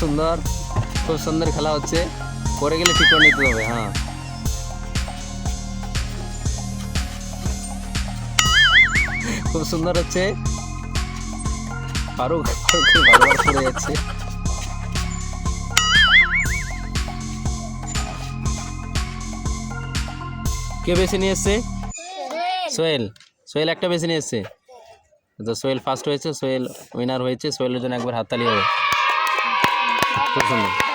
সুন্দর, খুব সুন্দর খেলা হচ্ছে। পড়ে গেলে ঠিক করে নিতে হবে। হ্যাঁ, খুব সুন্দর হচ্ছে। ফারুক বারবার পড়ে যাচ্ছে। কে বেছে নিয়ে এসছে? সোহেল। সোহেল একটা বেছে নিয়ে এসছে। তো সোহেল ফার্স্ট হয়েছে, সোহেল উইনার হয়েছে। সোহেলের জন্য একবার হাততালি হবে। খুব সুন্দর।